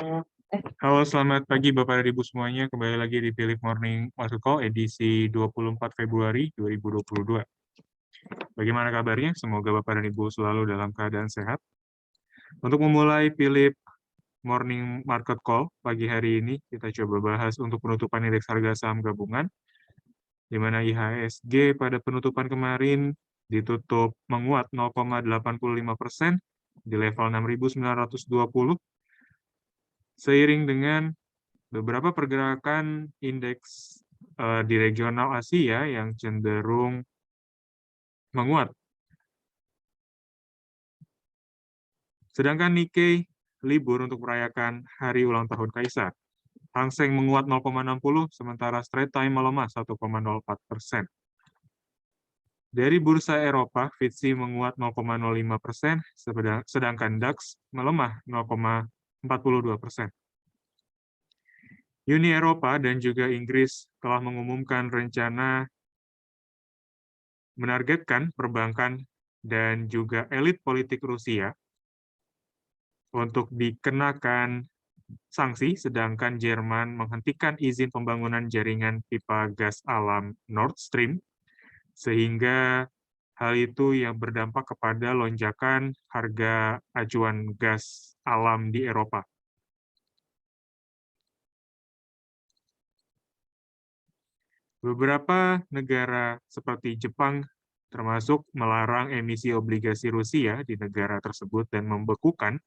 Halo, selamat pagi Bapak dan Ibu semuanya. Kembali lagi di Philip Morning Market Call edisi 24 Februari 2022. Bagaimana kabarnya? Semoga Bapak dan Ibu selalu dalam keadaan sehat. Untuk memulai Philip Morning Market Call pagi hari ini, kita coba bahas untuk penutupan indeks harga saham gabungan, di mana IHSG pada penutupan kemarin ditutup menguat 0,85% di level 6.920, seiring dengan beberapa pergerakan indeks di regional Asia yang cenderung menguat. Sedangkan Nikkei libur untuk merayakan hari ulang tahun Kaisar. Hang Seng menguat 0,60, sementara Straits Times melemah 1,04%. Dari bursa Eropa, FTSE menguat 0,05%, sedangkan DAX melemah 0,42%. Uni Eropa dan juga Inggris telah mengumumkan rencana menargetkan perbankan dan juga elit politik Rusia untuk dikenakan sanksi, sedangkan Jerman menghentikan izin pembangunan jaringan pipa gas alam Nord Stream, sehingga hal itu yang berdampak kepada lonjakan harga acuan gas alam di Eropa. Beberapa negara seperti Jepang termasuk melarang emisi obligasi Rusia di negara tersebut dan membekukan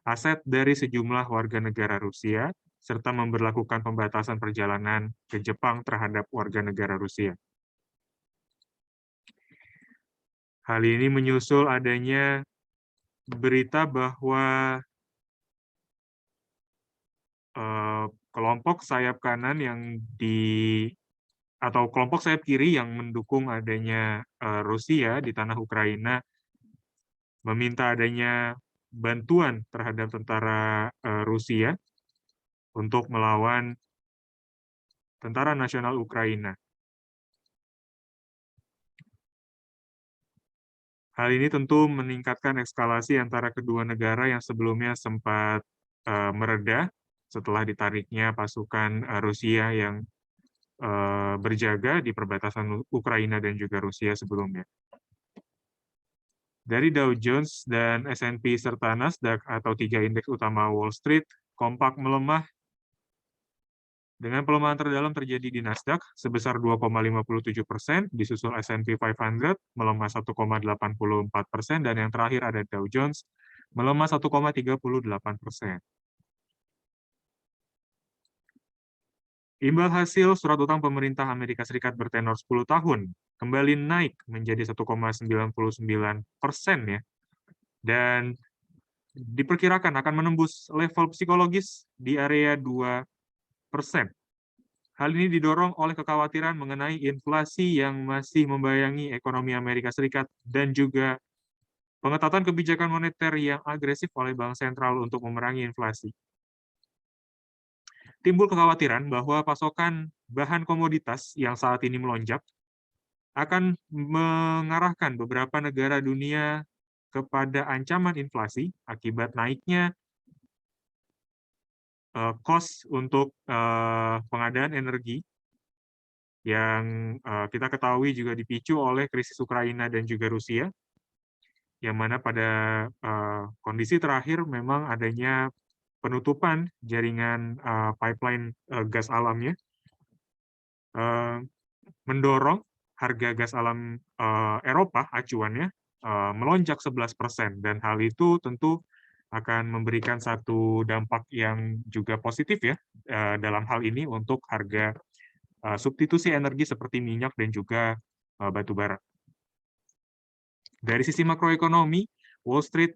aset dari sejumlah warga negara Rusia, serta memberlakukan pembatasan perjalanan ke Jepang terhadap warga negara Rusia. Hal ini menyusul adanya berita bahwa kelompok sayap kanan atau kelompok sayap kiri yang mendukung adanya Rusia di tanah Ukraina meminta adanya bantuan terhadap tentara Rusia untuk melawan Tentara Nasional Ukraina. Hal ini tentu meningkatkan eskalasi antara kedua negara yang sebelumnya sempat mereda setelah ditariknya pasukan Rusia yang berjaga di perbatasan Ukraina dan juga Rusia sebelumnya. Dari Dow Jones dan S&P serta Nasdaq atau tiga indeks utama Wall Street kompak melemah, dengan pelemahan terdalam terjadi di Nasdaq sebesar 2,57%, disusul S&P 500 melemah 1,84%, dan yang terakhir ada Dow Jones melemah 1,38%. Imbal hasil surat utang pemerintah Amerika Serikat bertenor 10 tahun kembali naik menjadi 1,99% ya, dan diperkirakan akan menembus level psikologis di area 2%. Hal ini didorong oleh kekhawatiran mengenai inflasi yang masih membayangi ekonomi Amerika Serikat dan juga pengetatan kebijakan moneter yang agresif oleh Bank Sentral untuk memerangi inflasi. Timbul kekhawatiran bahwa pasokan bahan komoditas yang saat ini melonjak akan mengarahkan beberapa negara dunia kepada ancaman inflasi akibat naiknya cost untuk pengadaan energi yang kita ketahui juga dipicu oleh krisis Ukraina dan juga Rusia, yang mana pada kondisi terakhir memang adanya penutupan jaringan pipeline gas alamnya, mendorong harga gas alam Eropa acuannya melonjak 11%, dan hal itu tentu akan memberikan satu dampak yang juga positif ya dalam hal ini untuk harga substitusi energi seperti minyak dan juga batu bara. Dari sisi makroekonomi, Wall Street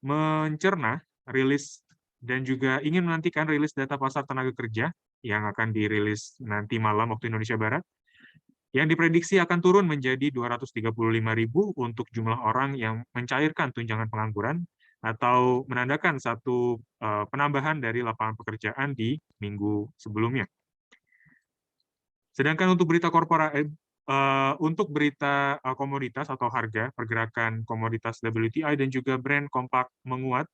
mencerna rilis dan juga ingin menantikan rilis data pasar tenaga kerja yang akan dirilis nanti malam waktu Indonesia Barat, yang diprediksi akan turun menjadi 235.000 untuk jumlah orang yang mencairkan tunjangan pengangguran atau menandakan satu penambahan dari lapangan pekerjaan di minggu sebelumnya. Sedangkan untuk berita untuk berita komoditas atau harga, pergerakan komoditas WTI dan juga Brent kompak menguat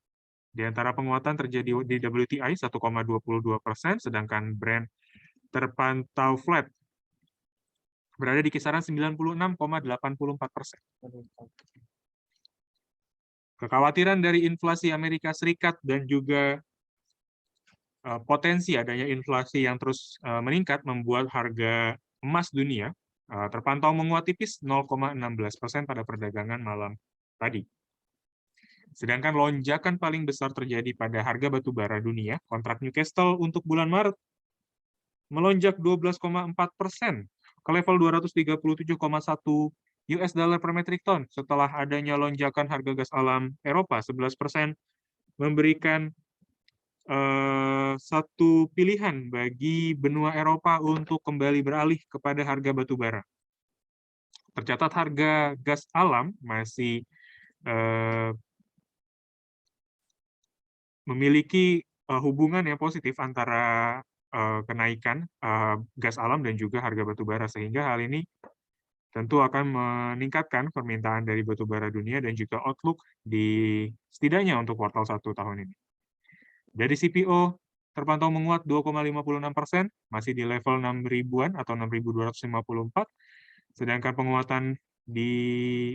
Di antara penguatan terjadi di WTI 1,22%, sedangkan Brent terpantau flat, berada di kisaran 96,84%. Kekhawatiran dari inflasi Amerika Serikat dan juga potensi adanya inflasi yang terus meningkat membuat harga emas dunia terpantau menguat tipis 0,16% pada perdagangan malam tadi. Sedangkan lonjakan paling besar terjadi pada harga batu bara dunia, kontrak Newcastle untuk bulan Maret melonjak 12,4% ke level 237,1 US dollar per metric ton setelah adanya lonjakan harga gas alam Eropa 11%, memberikan satu pilihan bagi benua Eropa untuk kembali beralih kepada harga batu bara. Tercatat harga gas alam masih memiliki hubungan yang positif antara kenaikan gas alam dan juga harga batu bara, sehingga hal ini tentu akan meningkatkan permintaan dari batu bara dunia dan juga outlook di setidaknya untuk kuartal 1 tahun ini. Dari CPO terpantau menguat 2,56%, masih di level 6 ribuan atau 6.254, sedangkan penguatan di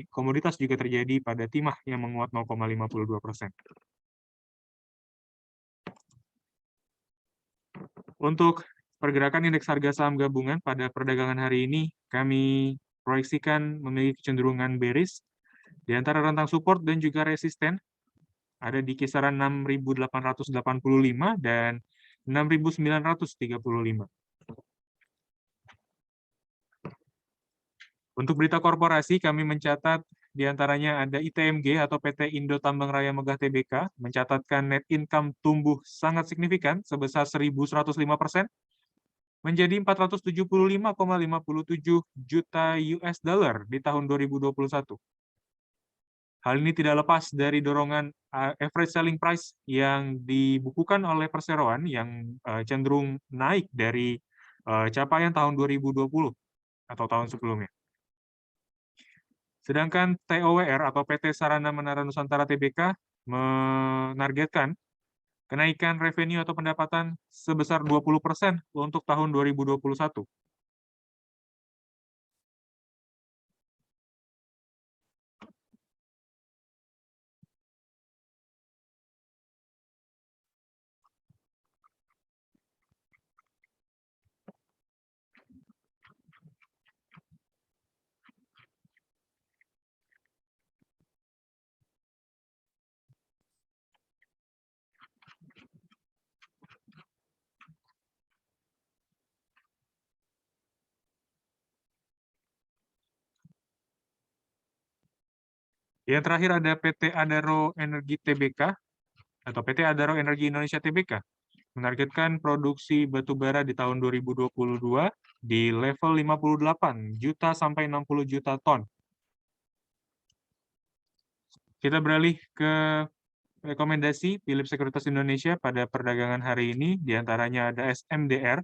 komoditas juga terjadi pada timah yang menguat 0,52%. Untuk pergerakan indeks harga saham gabungan pada perdagangan hari ini, kami proyeksikan memiliki kecenderungan bearish di antara rentang support dan juga resisten ada di kisaran 6.885 dan 6.935. Untuk berita korporasi, kami mencatat di antaranya ada ITMG atau PT Indo Tambang Raya Megah Tbk mencatatkan net income tumbuh sangat signifikan sebesar 1.105% menjadi 475,57 juta US dollar di tahun 2021. Hal ini tidak lepas dari dorongan average selling price yang dibukukan oleh perseroan yang cenderung naik dari capaian tahun 2020 atau tahun sebelumnya. Sedangkan TOWR atau PT Sarana Menara Nusantara Tbk menargetkan kenaikan revenue atau pendapatan sebesar 20% untuk tahun 2021. Yang terakhir ada PT Adaro Energi Tbk atau PT Adaro Energi Indonesia Tbk menargetkan produksi batu bara di tahun 2022 di level 58 juta sampai 60 juta ton. Kita beralih ke rekomendasi Philips Sekuritas Indonesia pada perdagangan hari ini, di antaranya ada SMDR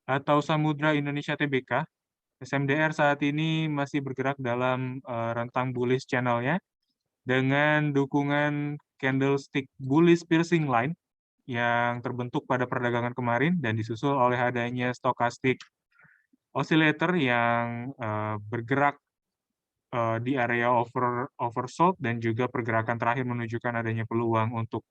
atau Samudra Indonesia Tbk. SMDR saat ini masih bergerak dalam rentang bullish channel-nya dengan dukungan candlestick bullish piercing line yang terbentuk pada perdagangan kemarin dan disusul oleh adanya stochastic oscillator yang bergerak di area oversold dan juga pergerakan terakhir menunjukkan adanya peluang untuk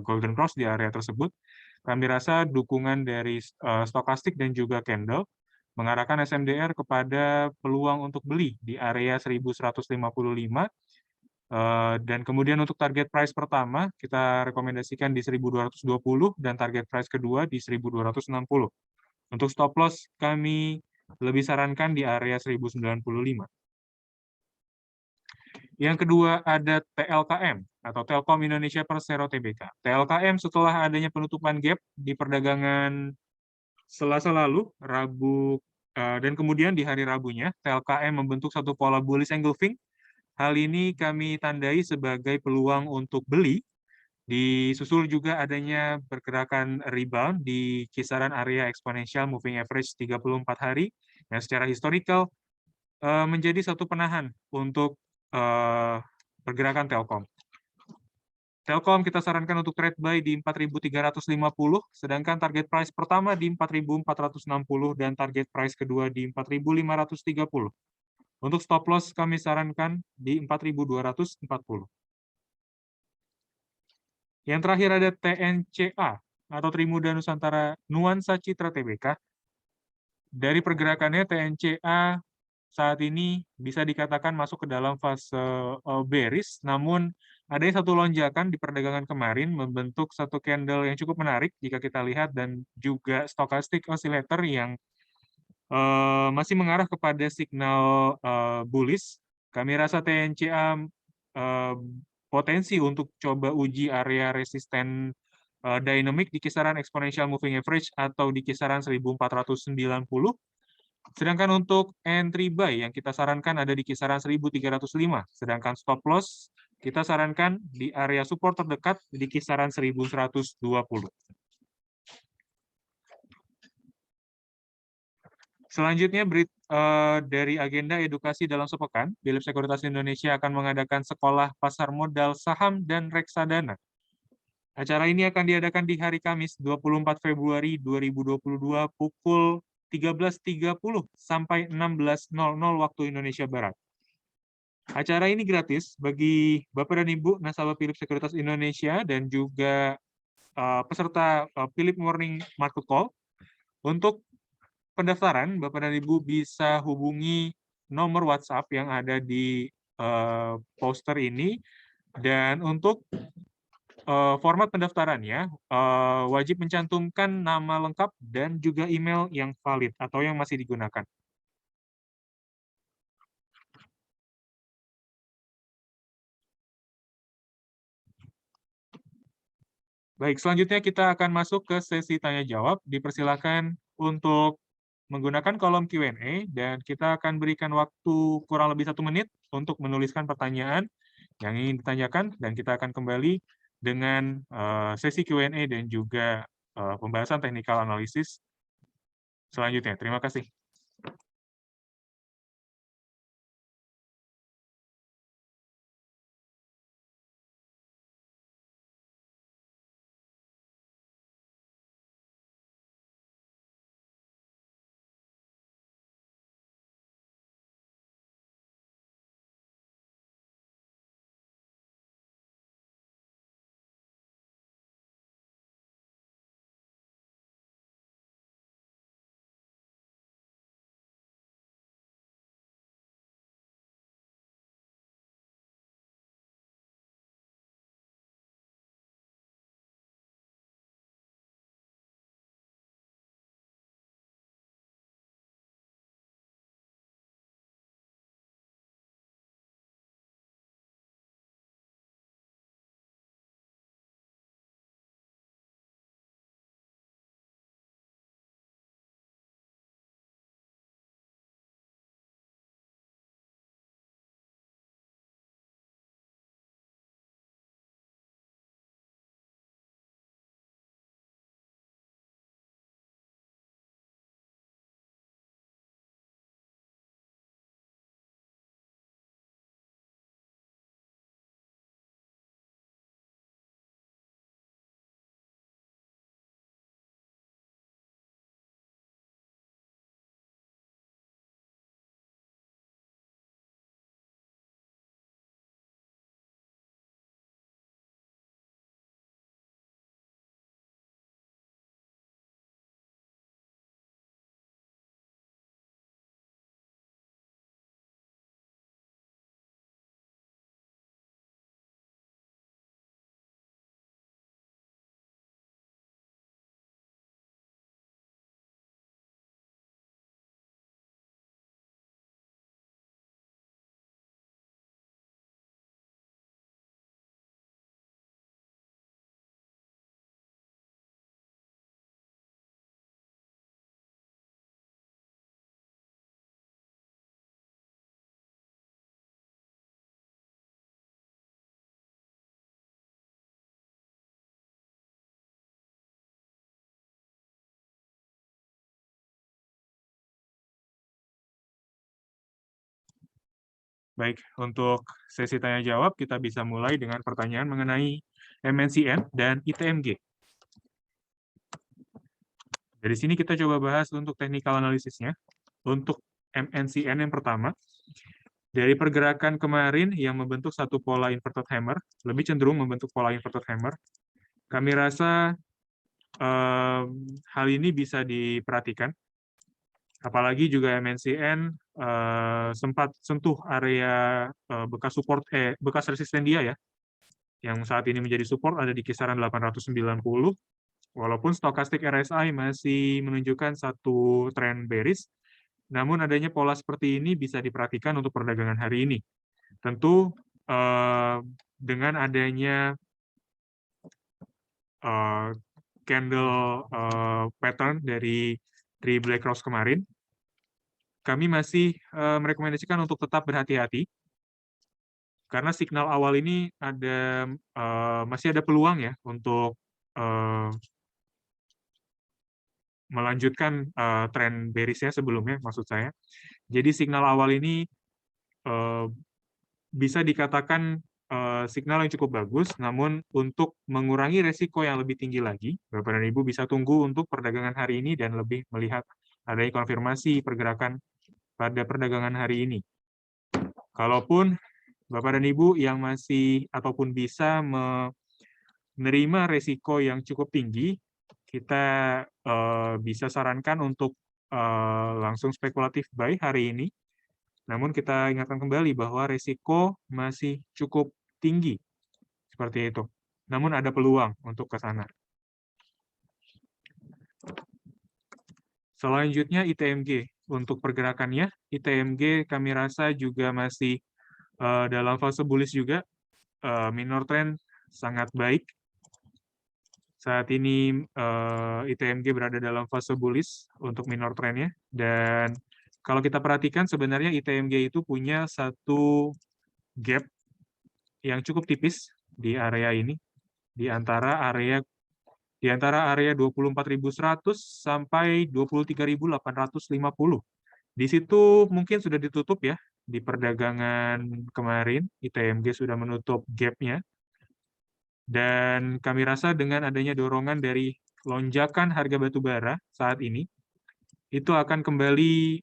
golden cross di area tersebut. Kami rasa dukungan dari stokastik dan juga candle mengarahkan SMDR kepada peluang untuk beli di area 1155 dan kemudian untuk target price pertama kita rekomendasikan di 1220 dan target price kedua di 1260. Untuk stop loss kami lebih sarankan di area 1095. Yang kedua ada TLKM atau Telkom Indonesia Persero Tbk. TLKM setelah adanya penutupan gap di perdagangan Selasa lalu, Rabu, dan kemudian di hari Rabunya, TLKM membentuk satu pola bullish engulfing. Hal ini kami tandai sebagai peluang untuk beli. Disusul juga adanya pergerakan rebound di kisaran area exponential moving average 34 hari, yang secara historical menjadi satu penahan untuk pergerakan Telkom. Telkom kita sarankan untuk trade buy di 4.350, sedangkan target price pertama di 4.460 dan target price kedua di 4.530. Untuk stop loss kami sarankan di 4.240. Yang terakhir ada TNCA atau Trimuda Nusantara Nuansa Citra Tbk. Dari pergerakannya TNCA saat ini bisa dikatakan masuk ke dalam fase bearish, namun ada satu lonjakan di perdagangan kemarin membentuk satu candle yang cukup menarik jika kita lihat, dan juga stochastic oscillator yang masih mengarah kepada signal bullish. Kami rasa TNCA potensi untuk coba uji area resisten dynamic di kisaran exponential moving average atau di kisaran 1490. Sedangkan untuk entry buy yang kita sarankan ada di kisaran 1305, sedangkan stop loss kita sarankan di area support terdekat di kisaran 1120. Selanjutnya dari agenda edukasi dalam sepekan, Philips Sekuritas Indonesia akan mengadakan sekolah pasar modal saham dan reksadana. Acara ini akan diadakan di hari Kamis 24 Februari 2022 pukul 13.30 sampai 16.00 waktu Indonesia Barat. Acara ini gratis bagi Bapak dan Ibu nasabah Philips Sekuritas Indonesia dan juga peserta Philips Morning Market Call. Untuk pendaftaran, Bapak dan Ibu bisa hubungi nomor WhatsApp yang ada di poster ini. Dan untuk format pendaftarannya wajib mencantumkan nama lengkap dan juga email yang valid atau yang masih digunakan. Baik, selanjutnya kita akan masuk ke sesi tanya-jawab. Dipersilakan untuk menggunakan kolom Q&A, dan kita akan berikan waktu kurang lebih 1 menit untuk menuliskan pertanyaan yang ingin ditanyakan, dan kita akan kembali dengan sesi Q&A dan juga pembahasan technical analysis selanjutnya. Terima kasih. Baik, untuk sesi tanya jawab kita bisa mulai dengan pertanyaan mengenai MNCN dan ITMG. Dari sini kita coba bahas untuk technical analisisnya. Untuk MNCN yang pertama, dari pergerakan kemarin yang membentuk satu pola inverted hammer, lebih cenderung membentuk pola inverted hammer, kami rasa hal ini bisa diperhatikan. Apalagi juga MNCN sempat sentuh area bekas resisten dia ya, yang saat ini menjadi support ada di kisaran 890, walaupun stokastik RSI masih menunjukkan satu tren bearish, namun adanya pola seperti ini bisa diperhatikan untuk perdagangan hari ini. Tentu dengan adanya candle pattern dari Black Rose kemarin, kami masih merekomendasikan untuk tetap berhati-hati, karena signal awal ini masih ada peluang ya untuk melanjutkan tren bearish-nya sebelumnya, maksud saya. Jadi signal awal ini bisa dikatakan signal yang cukup bagus, namun untuk mengurangi resiko yang lebih tinggi lagi, Bapak dan Ibu bisa tunggu untuk perdagangan hari ini dan lebih melihat adanya konfirmasi pergerakan pada perdagangan hari ini. Kalaupun Bapak dan Ibu yang masih ataupun bisa menerima resiko yang cukup tinggi, kita bisa sarankan untuk langsung spekulatif buy hari ini. Namun kita ingatkan kembali bahwa resiko masih cukup tinggi, seperti itu. Namun ada peluang untuk ke sana. Selanjutnya ITMG. Untuk pergerakannya, ITMG kami rasa juga masih dalam fase bullish juga. Minor trend sangat baik. Saat ini ITMG berada dalam fase bullish untuk minor trendnya. Dan kalau kita perhatikan sebenarnya ITMG itu punya satu gap yang cukup tipis di area ini, di antara area 24.100 sampai 23.850. Di situ mungkin sudah ditutup ya, di perdagangan kemarin ITMG sudah menutup gap-nya. Dan kami rasa dengan adanya dorongan dari lonjakan harga batu bara saat ini, itu akan kembali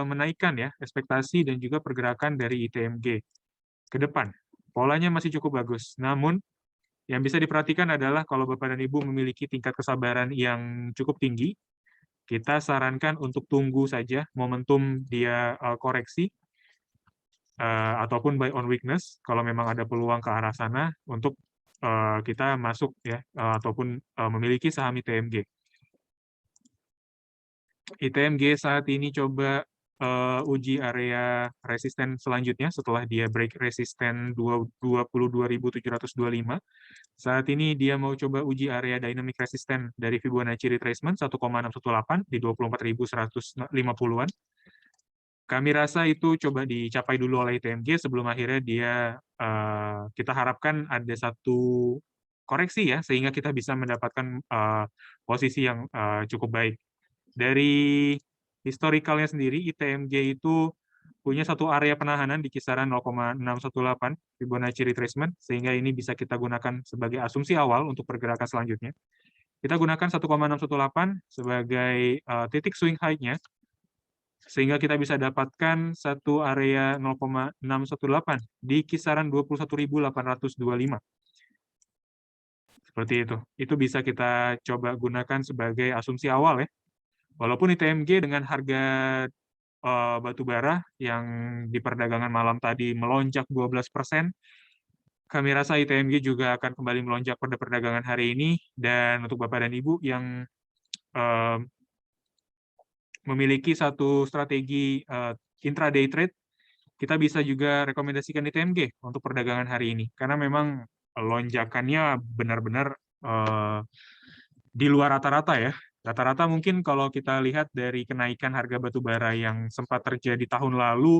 menaikkan ya ekspektasi dan juga pergerakan dari ITMG ke depan. Polanya masih cukup bagus, namun yang bisa diperhatikan adalah kalau Bapak dan Ibu memiliki tingkat kesabaran yang cukup tinggi, kita sarankan untuk tunggu saja momentum dia koreksi, ataupun buy on weakness, kalau memang ada peluang ke arah sana, untuk kita masuk ya, ataupun memiliki saham ITMG. ITMG saat ini coba uji area resisten selanjutnya setelah dia break resisten 22.725. Saat ini dia mau coba uji area dynamic resisten dari Fibonacci retracement 1,618 di 24.150-an. Kami rasa itu coba dicapai dulu oleh ITMG sebelum akhirnya kita harapkan ada satu koreksi ya, sehingga kita bisa mendapatkan posisi yang cukup baik. Dari historicalnya sendiri, ITMG itu punya satu area penahanan di kisaran 0,618 Fibonacci retracement, sehingga ini bisa kita gunakan sebagai asumsi awal untuk pergerakan selanjutnya. Kita gunakan 1,618 sebagai titik swing high-nya, sehingga kita bisa dapatkan satu area 0,618 di kisaran 21.825. Seperti itu. Itu bisa kita coba gunakan sebagai asumsi awal ya. Walaupun ITMG dengan harga batu bara yang di perdagangan malam tadi melonjak 12%, kami rasa ITMG juga akan kembali melonjak pada perdagangan hari ini. Dan untuk Bapak dan Ibu yang memiliki satu strategi intraday trade, kita bisa juga rekomendasikan ITMG untuk perdagangan hari ini. Karena memang lonjakannya benar-benar di luar rata-rata ya. Rata-rata mungkin kalau kita lihat dari kenaikan harga batu bara yang sempat terjadi tahun lalu,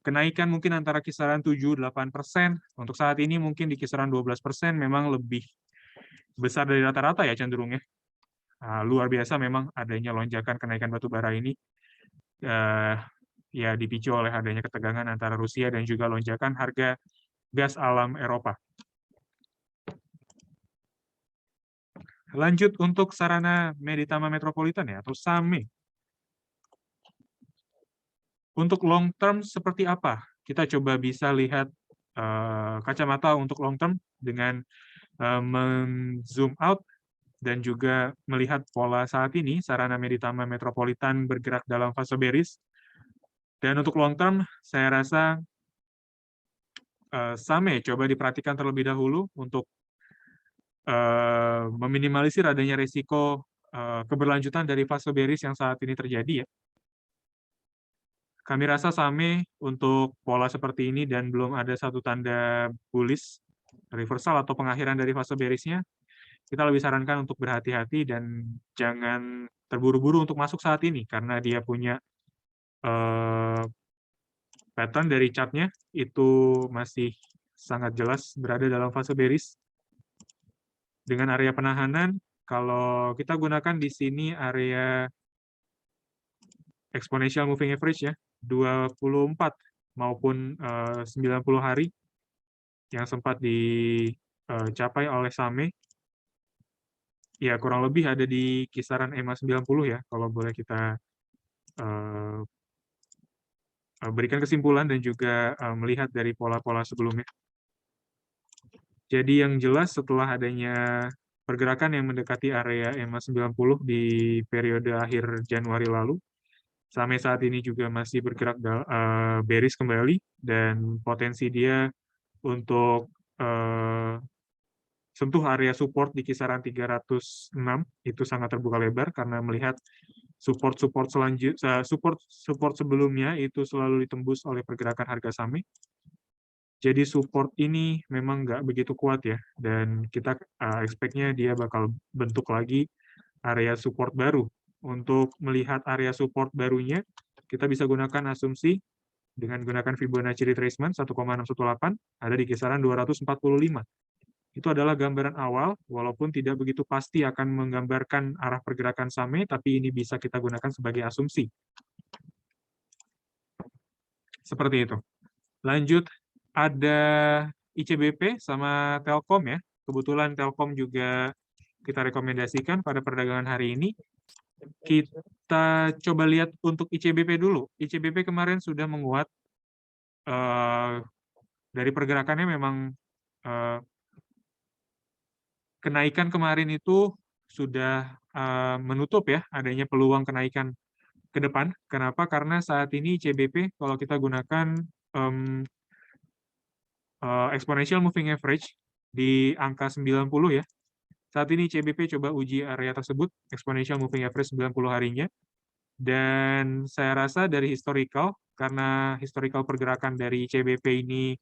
kenaikan mungkin antara kisaran 7-8%, untuk saat ini mungkin di kisaran 12%, memang lebih besar dari rata-rata ya cenderungnya. Luar biasa memang adanya lonjakan kenaikan batu bara ini. ya dipicu oleh adanya ketegangan antara Rusia dan juga lonjakan harga gas alam Eropa. Lanjut untuk sarana Meditama Metropolitan ya, atau SAME. Untuk long term seperti apa? Kita coba bisa lihat kacamata untuk long term dengan men-zoom out dan juga melihat pola saat ini, sarana Meditama Metropolitan bergerak dalam fase bearish. Dan untuk long term, saya rasa SAME coba diperhatikan terlebih dahulu untuk meminimalisir adanya risiko keberlanjutan dari fase bearish yang saat ini terjadi ya. Kami rasa SAME untuk pola seperti ini dan belum ada satu tanda bullish, reversal atau pengakhiran dari fase bearish-nya, kita lebih sarankan untuk berhati-hati dan jangan terburu-buru untuk masuk saat ini, karena dia punya pattern dari chart-nya itu masih sangat jelas berada dalam fase bearish. Dengan area penahanan, kalau kita gunakan di sini area exponential moving average ya, 24 maupun 90 hari yang sempat dicapai oleh SAME, ya kurang lebih ada di kisaran EMA 90 ya, kalau boleh kita berikan kesimpulan dan juga melihat dari pola-pola sebelumnya. Jadi yang jelas setelah adanya pergerakan yang mendekati area EMA 90 di periode akhir Januari lalu, sampai saat ini juga masih bergerak bearish kembali, dan potensi dia untuk sentuh area support di kisaran 306 itu sangat terbuka lebar, karena melihat support sebelumnya itu selalu ditembus oleh pergerakan harga SAME. Jadi support ini memang nggak begitu kuat ya, dan kita expect-nya dia bakal bentuk lagi area support baru. Untuk melihat area support barunya, kita bisa gunakan asumsi dengan gunakan Fibonacci retracement 1,618 ada di kisaran 245. Itu adalah gambaran awal, walaupun tidak begitu pasti akan menggambarkan arah pergerakan SAME, tapi ini bisa kita gunakan sebagai asumsi. Seperti itu. Lanjut, ada ICBP sama Telkom ya. Kebetulan Telkom juga kita rekomendasikan pada perdagangan hari ini. Kita coba lihat untuk ICBP dulu. ICBP kemarin sudah menguat. Dari pergerakannya memang kenaikan kemarin itu sudah menutup ya adanya peluang kenaikan ke depan. Kenapa? Karena saat ini ICBP kalau kita gunakan exponential moving average di angka 90 ya. Saat ini ICBP coba uji area tersebut, exponential moving average 90 harinya. Dan saya rasa dari historical, karena historical pergerakan dari ICBP ini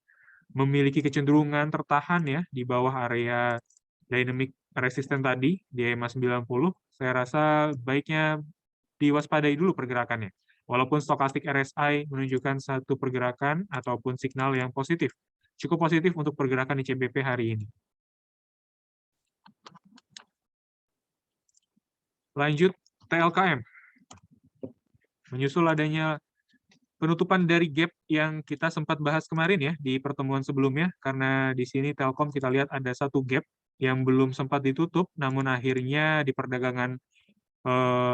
memiliki kecenderungan tertahan ya di bawah area dynamic resisten tadi di EMA 90, saya rasa baiknya diwaspadai dulu pergerakannya. Walaupun stochastic RSI menunjukkan satu pergerakan ataupun signal yang positif. Cukup positif untuk pergerakan ICBP hari ini. Lanjut, TLKM. Menyusul adanya penutupan dari gap yang kita sempat bahas kemarin ya di pertemuan sebelumnya, karena di sini Telkom kita lihat ada satu gap yang belum sempat ditutup, namun akhirnya di perdagangan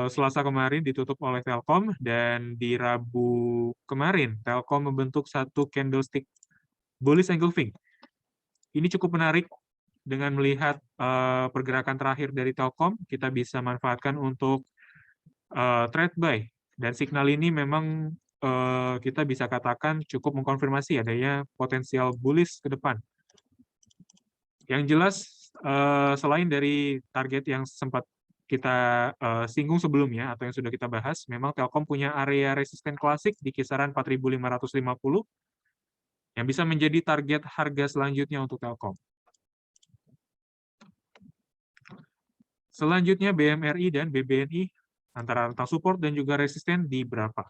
Selasa kemarin ditutup oleh Telkom, dan di Rabu kemarin Telkom membentuk satu candlestick bullish engulfing. Ini cukup menarik. Dengan melihat pergerakan terakhir dari Telkom, kita bisa manfaatkan untuk trade buy. Dan signal ini memang kita bisa katakan cukup mengkonfirmasi adanya potensial bullish ke depan. Yang jelas, selain dari target yang sempat kita singgung sebelumnya atau yang sudah kita bahas, memang Telkom punya area resisten klasik di kisaran 4.550 yang bisa menjadi target harga selanjutnya untuk Telkom. Selanjutnya BMRI dan BBNI antara rentang support dan juga resisten di berapa?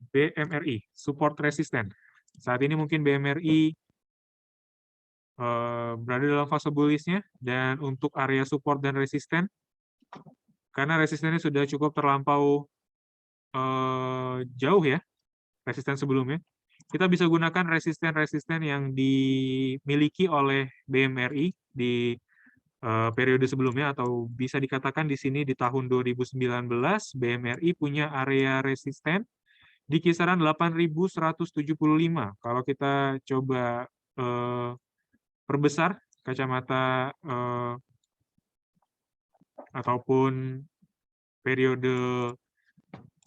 BMRI, support resisten. Saat ini mungkin BMRI berada dalam fase bullish-nya, dan untuk area support dan resisten, karena resistennya sudah cukup terlampau jauh ya, resisten sebelumnya. Kita bisa gunakan resisten-resisten yang dimiliki oleh BMRI di periode sebelumnya, atau bisa dikatakan di sini di tahun 2019 BMRI punya area resisten di kisaran 8.175. Kalau kita coba perbesar kacamata ataupun periode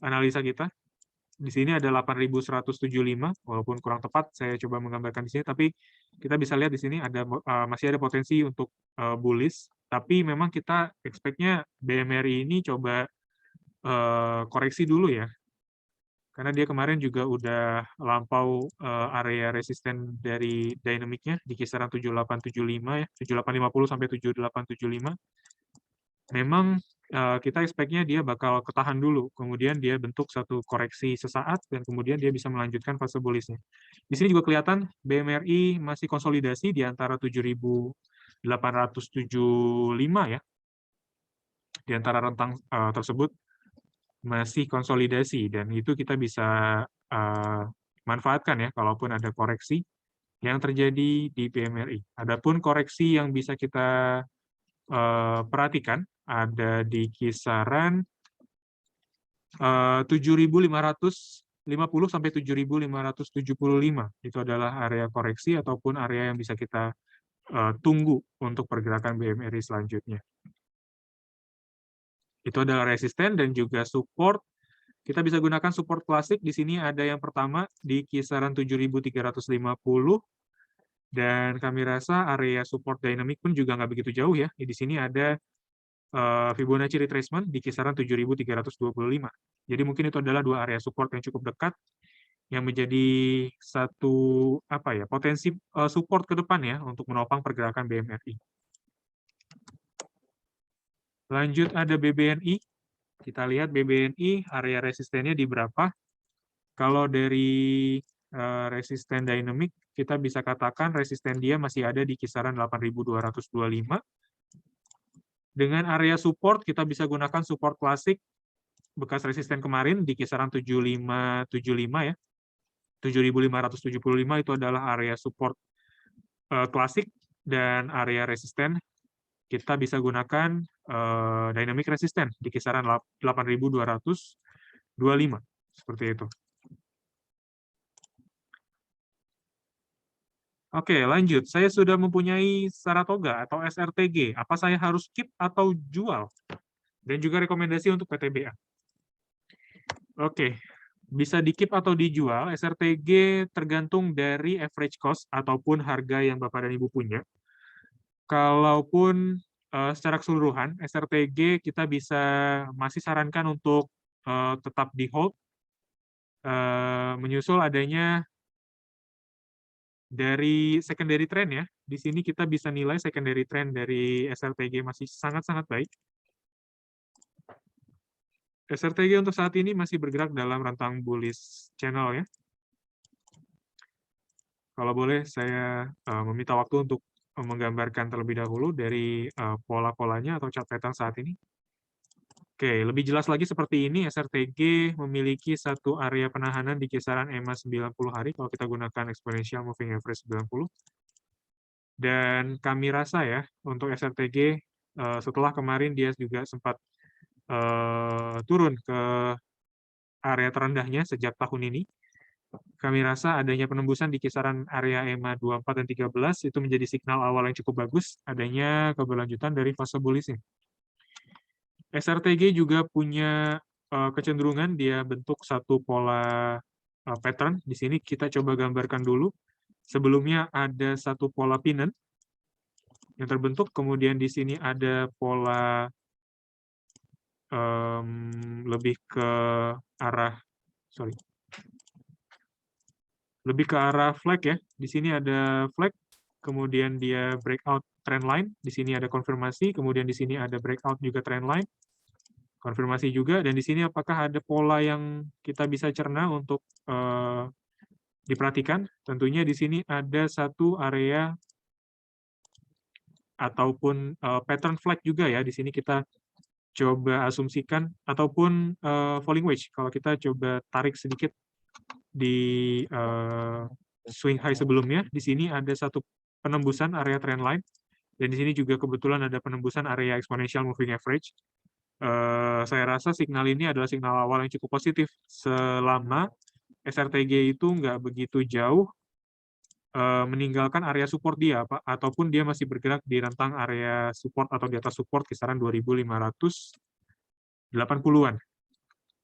analisa kita, di sini ada 8.175, walaupun kurang tepat saya coba menggambarkan di sini, tapi kita bisa lihat di sini ada masih ada potensi untuk bullish, tapi memang kita expect-nya BMRI ini coba koreksi dulu ya, karena dia kemarin juga udah lampau area resisten dari dynamic-nya di kisaran 7875 ya, 7850 sampai 7875. Memang kita expect-nya dia bakal ketahan dulu, kemudian dia bentuk satu koreksi sesaat, dan kemudian dia bisa melanjutkan fase bullish-nya. Di sini juga kelihatan BMRI masih konsolidasi di antara 7.875 ya, di antara rentang tersebut masih konsolidasi, dan itu kita bisa manfaatkan ya, kalaupun ada koreksi yang terjadi di BMRI. Adapun koreksi yang bisa kita perhatikan ada di kisaran 7.550 sampai 7.575. Itu adalah area koreksi ataupun area yang bisa kita tunggu untuk pergerakan BMRI selanjutnya. Itu adalah resisten dan juga support. Kita bisa gunakan support klasik. Di sini ada yang pertama di kisaran 7.350. Dan kami rasa area support dynamic pun juga nggak begitu jauh ya. Di sini ada Fibonacci retracement di kisaran 7.325. Jadi mungkin itu adalah dua area support yang cukup dekat, yang menjadi satu potensi support ke depan ya untuk menopang pergerakan BMRI. Lanjut ada BBNI. Kita lihat BBNI area resistennya di berapa. Kalau dari resisten dynamic, kita bisa katakan resisten dia masih ada di kisaran 8.225. Dengan area support, kita bisa gunakan support klasik bekas resisten kemarin di kisaran 7.575 ya. 7.575 itu adalah area support klasik, dan area resisten kita bisa gunakan dynamic resisten di kisaran 8.225. Seperti itu. Oke, lanjut. Saya sudah mempunyai Saratoga atau SRTG. Apa saya harus keep atau jual? Dan juga rekomendasi untuk PTBA. Oke, bisa di-keep atau dijual. SRTG tergantung dari average cost ataupun harga yang Bapak dan Ibu punya. Kalaupun secara keseluruhan, SRTG kita bisa masih sarankan untuk tetap di-hold, menyusul adanya dari secondary trend ya. Di sini kita bisa nilai secondary trend dari SRTG masih sangat-sangat baik. SRTG untuk saat ini masih bergerak dalam rentang bullish channel ya. Kalau boleh saya meminta waktu untuk menggambarkan terlebih dahulu dari pola-polanya atau chart pattern saat ini. Oke, lebih jelas lagi seperti ini, SRTG memiliki satu area penahanan di kisaran EMA 90 hari kalau kita gunakan exponential moving average 90. Dan kami rasa ya, untuk SRTG setelah kemarin dia juga sempat turun ke area terendahnya sejak tahun ini, kami rasa adanya penembusan di kisaran area EMA 24 dan 13 itu menjadi signal awal yang cukup bagus adanya keberlanjutan dari fase bullish-nya. SRTG juga punya kecenderungan dia bentuk satu pola pattern. Di sini kita coba gambarkan dulu. Sebelumnya ada satu pola pennant yang terbentuk, kemudian di sini ada pola lebih ke arah flag ya. Di sini ada flag, kemudian dia breakout trend line. Di sini ada konfirmasi, kemudian di sini ada breakout juga trend line. Konfirmasi juga, dan di sini apakah ada pola yang kita bisa cerna untuk diperhatikan? Tentunya di sini ada satu area ataupun pattern flag juga ya. Di sini kita coba asumsikan, ataupun falling wedge, kalau kita coba tarik sedikit di swing high sebelumnya, di sini ada satu penembusan area trendline, dan di sini juga kebetulan ada penembusan area exponential moving average. Saya rasa signal ini adalah signal awal yang cukup positif selama SRTG itu nggak begitu jauh meninggalkan area support dia, Pak, ataupun dia masih bergerak di rentang area support atau di atas support kisaran 2.580-an.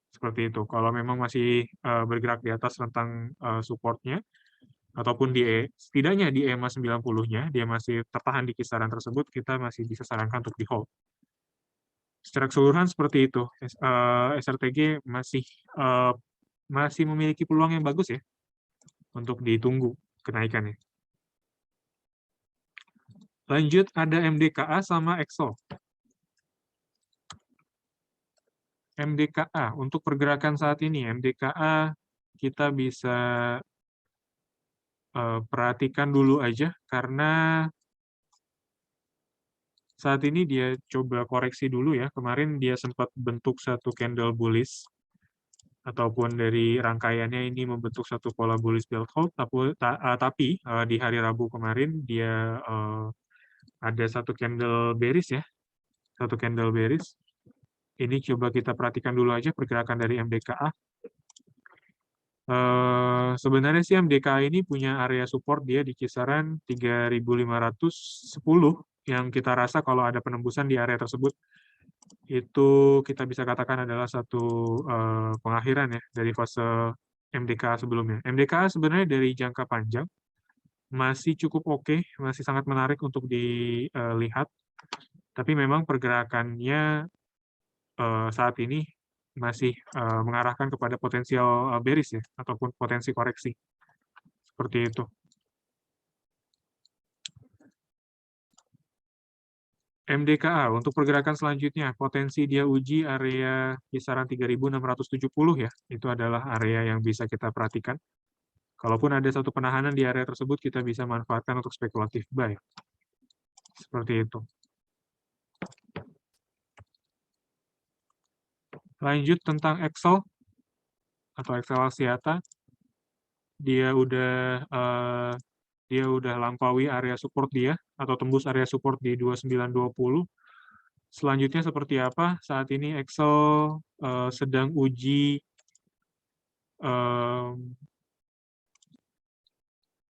Seperti itu. Kalau memang masih bergerak di atas rentang supportnya, ataupun setidaknya di EMA 90-nya, dia masih tertahan di kisaran tersebut, kita masih bisa sarankan untuk di hold. Secara keseluruhan seperti itu. SRTG masih memiliki peluang yang bagus ya untuk ditunggu kenaikannya. Lanjut, ada MDKA sama EXO. MDKA, untuk pergerakan saat ini, MDKA kita bisa perhatikan dulu aja, karena saat ini dia coba koreksi dulu ya. Kemarin dia sempat bentuk satu candle bullish, ataupun dari rangkaiannya ini membentuk satu pola bullish bell hold, tapi di hari Rabu kemarin dia ada satu candle bearish ya, satu candle bearish. Ini coba kita perhatikan dulu aja pergerakan dari MDKA. Sebenarnya sih MDKA ini punya area support dia di kisaran 3.510, yang kita rasa kalau ada penembusan di area tersebut, itu kita bisa katakan adalah satu pengakhiran ya dari fase MDKA sebelumnya. MDKA sebenarnya dari jangka panjang masih cukup oke, masih sangat menarik untuk dilihat, tapi memang pergerakannya saat ini masih mengarahkan kepada potensial bearish ya, ataupun potensi koreksi. Seperti itu. MDKA, untuk pergerakan selanjutnya, potensi dia uji area kisaran 3.670 ya, itu adalah area yang bisa kita perhatikan. Kalaupun ada satu penahanan di area tersebut, kita bisa manfaatkan untuk spekulatif buy. Seperti itu. Lanjut tentang Excel atau Excel Axiata, dia udah lampaui area support dia atau tembus area support di 2920. Selanjutnya seperti apa? Saat ini Excel sedang uji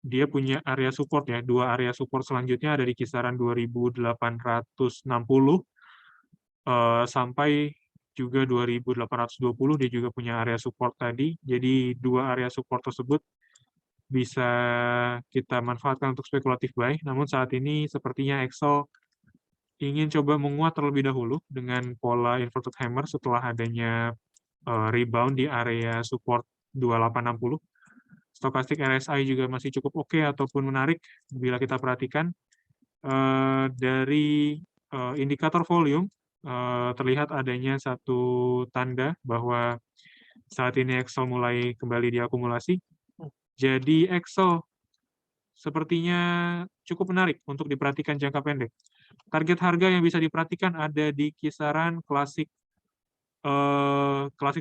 dia punya area support ya, dua area support selanjutnya ada di kisaran 2.860 sampai juga 2.820, dia juga punya area support tadi. Jadi dua area support tersebut bisa kita manfaatkan untuk spekulatif buy. Namun saat ini sepertinya Excel ingin coba menguat terlebih dahulu dengan pola inverted hammer setelah adanya rebound di area support 2860. Stochastic RSI juga masih cukup oke ataupun menarik bila kita perhatikan. Dari indikator volume terlihat adanya satu tanda bahwa saat ini Excel mulai kembali diakumulasi. Jadi Excel sepertinya cukup menarik untuk diperhatikan jangka pendek. Target harga yang bisa diperhatikan ada di kisaran klasik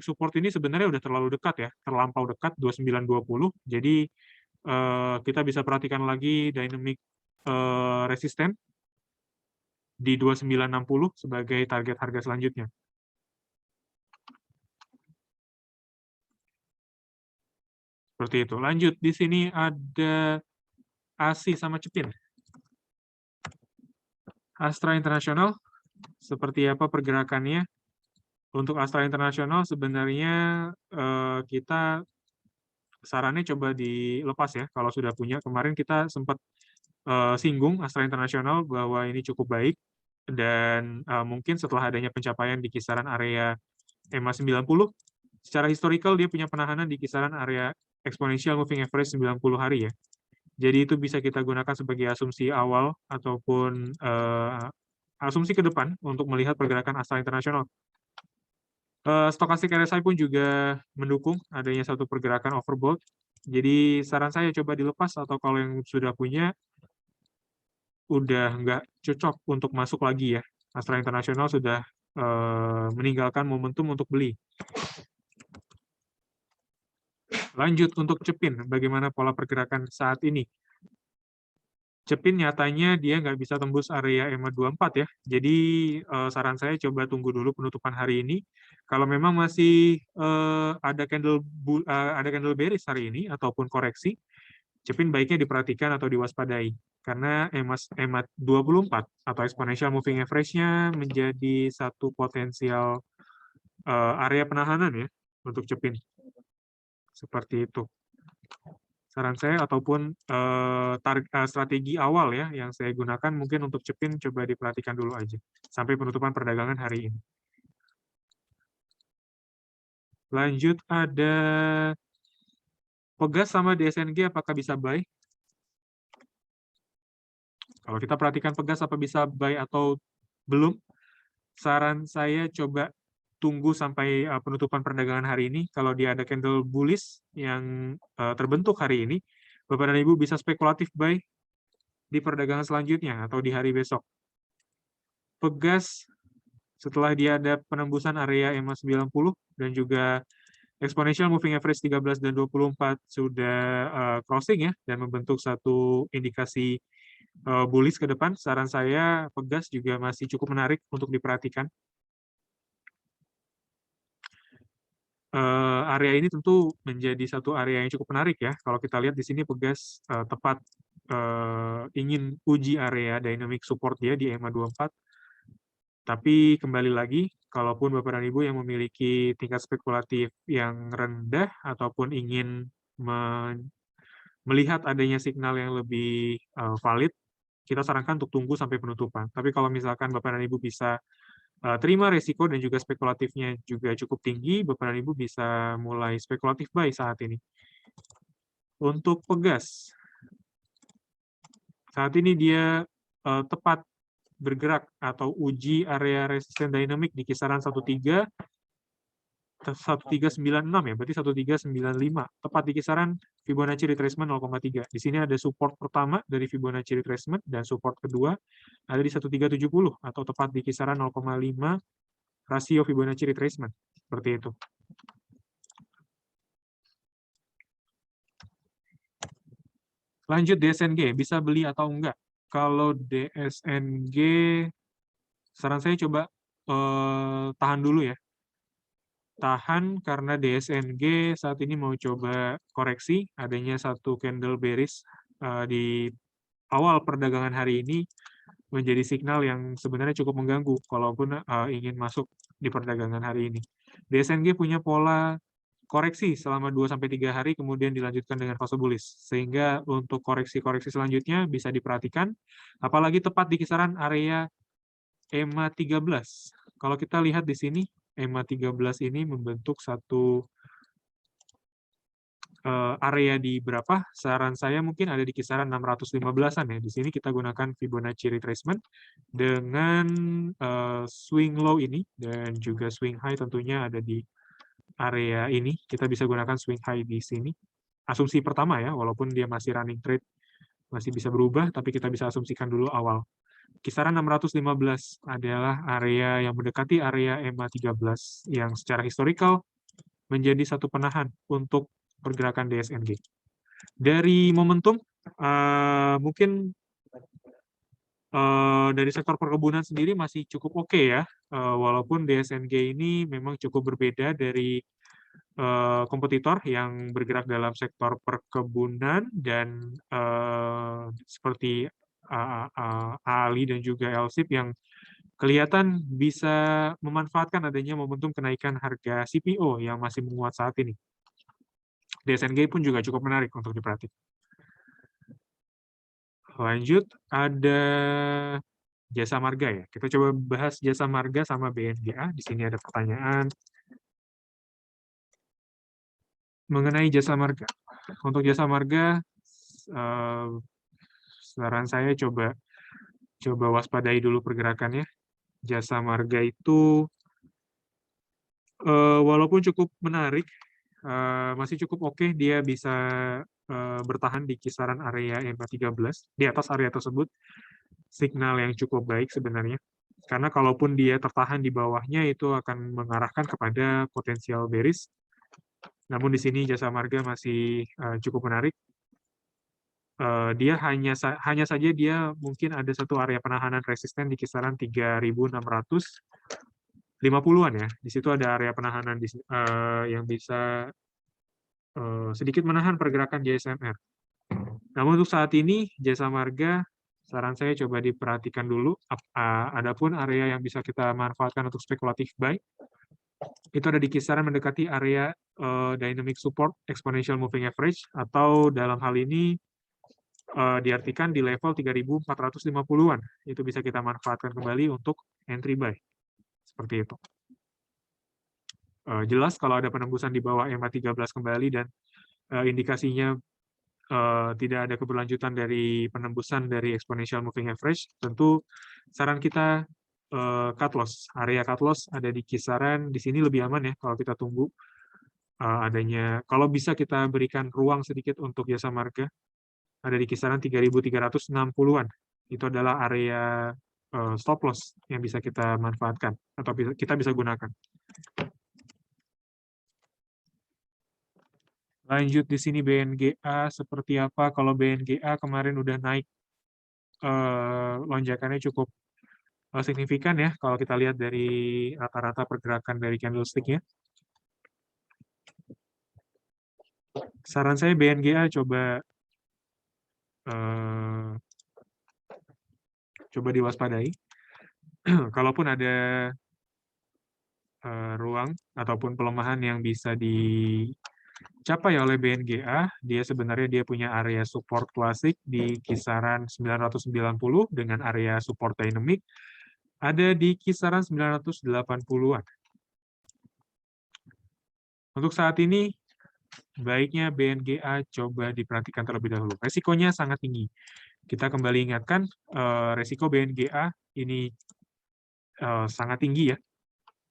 support ini sebenarnya udah terlalu dekat ya, terlampau dekat 2920. Jadi kita bisa perhatikan lagi dynamic resisten di 2960 sebagai target harga selanjutnya. Seperti itu. Lanjut, di sini ada ASI sama Cepin. Astra International, seperti apa pergerakannya? Untuk Astra International sebenarnya kita sarannya coba dilepas ya kalau sudah punya. Kemarin kita sempat singgung Astra International bahwa ini cukup baik, dan mungkin setelah adanya pencapaian di kisaran area EMA 90, secara historical dia punya penahanan di kisaran area exponential moving average 90 hari ya. Jadi itu bisa kita gunakan sebagai asumsi awal ataupun asumsi ke depan untuk melihat pergerakan Astra International. Stochastic RSI pun juga mendukung adanya satu pergerakan overbought. Jadi saran saya coba dilepas, atau kalau yang sudah punya udah nggak cocok untuk masuk lagi ya. Astra International sudah meninggalkan momentum untuk beli. Lanjut untuk Cepin, bagaimana pola pergerakan saat ini? Cepin nyatanya dia nggak bisa tembus area EMA 24 ya. Jadi saran saya coba tunggu dulu penutupan hari ini. Kalau memang masih ada candle bearish hari ini ataupun koreksi, Cepin baiknya diperhatikan atau diwaspadai. Karena EMA 24 atau exponential moving average-nya menjadi satu potensial area penahanan ya untuk Cepin. Seperti itu saran saya, ataupun strategi awal ya yang saya gunakan mungkin untuk Cepin coba diperhatikan dulu aja sampai penutupan perdagangan hari ini. Lanjut ada Pegas sama DSNG, apakah bisa buy? Kalau kita perhatikan Pegas apa bisa buy atau belum, saran saya coba tunggu sampai penutupan perdagangan hari ini. Kalau dia ada candle bullish yang terbentuk hari ini, Bapak dan Ibu bisa spekulatif buy di perdagangan selanjutnya atau di hari besok. Pegas setelah dia ada penembusan area EMA 90 dan juga exponential moving average 13 dan 24 sudah crossing ya dan membentuk satu indikasi bullish ke depan, saran saya Pegas juga masih cukup menarik untuk diperhatikan. Area ini tentu menjadi satu area yang cukup menarik ya. Kalau kita lihat di sini Pegas tepat ingin uji area dynamic support dia di EMA 24. Tapi kembali lagi, kalaupun Bapak dan Ibu yang memiliki tingkat spekulatif yang rendah ataupun ingin melihat adanya signal yang lebih valid, kita sarankan untuk tunggu sampai penutupan. Tapi kalau misalkan Bapak dan Ibu bisa terima resiko dan juga spekulatifnya juga cukup tinggi, Bapak dan Ibu bisa mulai spekulatif buy saat ini. Untuk Pegas, saat ini dia tepat bergerak atau uji area resisten dynamic di kisaran 1396 ya, berarti 1395, tepat di kisaran Fibonacci retracement 0,3. Di sini ada support pertama dari Fibonacci retracement dan support kedua ada di 1370 atau tepat di kisaran 0,5 rasio Fibonacci retracement. Seperti itu. Lanjut DSNG, bisa beli atau enggak? Kalau DSNG, saran saya coba tahan dulu ya. Tahan karena DSNG saat ini mau coba koreksi, adanya satu candle bearish di awal perdagangan hari ini menjadi signal yang sebenarnya cukup mengganggu kalaupun ingin masuk di perdagangan hari ini. DSNG punya pola koreksi selama 2-3 hari, kemudian dilanjutkan dengan fase bullish. Sehingga untuk koreksi-koreksi selanjutnya bisa diperhatikan, apalagi tepat di kisaran area EMA 13. Kalau kita lihat di sini, EMA 13 ini membentuk satu area di berapa? Saran saya mungkin ada di kisaran 615-an ya. Di sini kita gunakan Fibonacci retracement dengan swing low ini dan juga swing high tentunya ada di area ini. Kita bisa gunakan swing high di sini. Asumsi pertama ya, walaupun dia masih running trade, masih bisa berubah, tapi kita bisa asumsikan dulu awal. Kisaran 615 adalah area yang mendekati area EMA 13 yang secara historical menjadi satu penahan untuk pergerakan DSNG. Dari momentum, mungkin dari sektor perkebunan sendiri masih cukup oke ya, walaupun DSNG ini memang cukup berbeda dari kompetitor yang bergerak dalam sektor perkebunan dan seperti Ali dan juga LSIP yang kelihatan bisa memanfaatkan adanya momentum kenaikan harga CPO yang masih menguat saat ini. DSNG pun juga cukup menarik untuk diperhatikan. Lanjut, ada Jasa Marga ya. Kita coba bahas Jasa Marga sama BNGA. Di sini ada pertanyaan mengenai Jasa Marga. Untuk Jasa Marga, saran saya coba waspadai dulu pergerakannya. Jasa Marga itu walaupun cukup menarik, masih cukup oke, dia bisa bertahan di kisaran area EMA 13, di atas area tersebut, signal yang cukup baik sebenarnya. Karena kalaupun dia tertahan di bawahnya, itu akan mengarahkan kepada potensial bearish. Namun di sini jasa marga masih cukup menarik. Dia hanya saja dia mungkin ada satu area penahanan resisten di kisaran 3.650-an ya. Di situ ada area penahanan yang bisa sedikit menahan pergerakan JSMR. Namun untuk saat ini jasa marga, saran saya coba diperhatikan dulu. Adapun area yang bisa kita manfaatkan untuk spekulatif buy itu ada di kisaran mendekati area dynamic support exponential moving average, atau dalam hal ini diartikan di level 3.450-an. Itu bisa kita manfaatkan kembali untuk entry buy. Seperti itu. Jelas kalau ada penembusan di bawah EMA 13 kembali dan indikasinya tidak ada keberlanjutan dari penembusan dari exponential moving average, tentu saran kita cut loss. Area cut loss ada di kisaran, di sini lebih aman ya kalau kita tunggu adanya, kalau bisa kita berikan ruang sedikit untuk jasa marga, ada di kisaran 3.360-an. Itu adalah area stop loss yang bisa kita manfaatkan atau kita bisa gunakan. Lanjut di sini BNGA seperti apa? Kalau BNGA kemarin udah naik, lonjakannya cukup signifikan ya kalau kita lihat dari rata-rata pergerakan dari candlestick-nya. Saran saya BNGA coba diwaspadai. Kalaupun ada ruang ataupun pelemahan yang bisa dicapai oleh BNGA, dia sebenarnya punya area support klasik di kisaran 990 dengan area support dynamic ada di kisaran 980-an. Untuk saat ini, baiknya BNGA coba diperhatikan terlebih dahulu. Resikonya sangat tinggi. Kita kembali ingatkan, resiko BNGA ini sangat tinggi ya.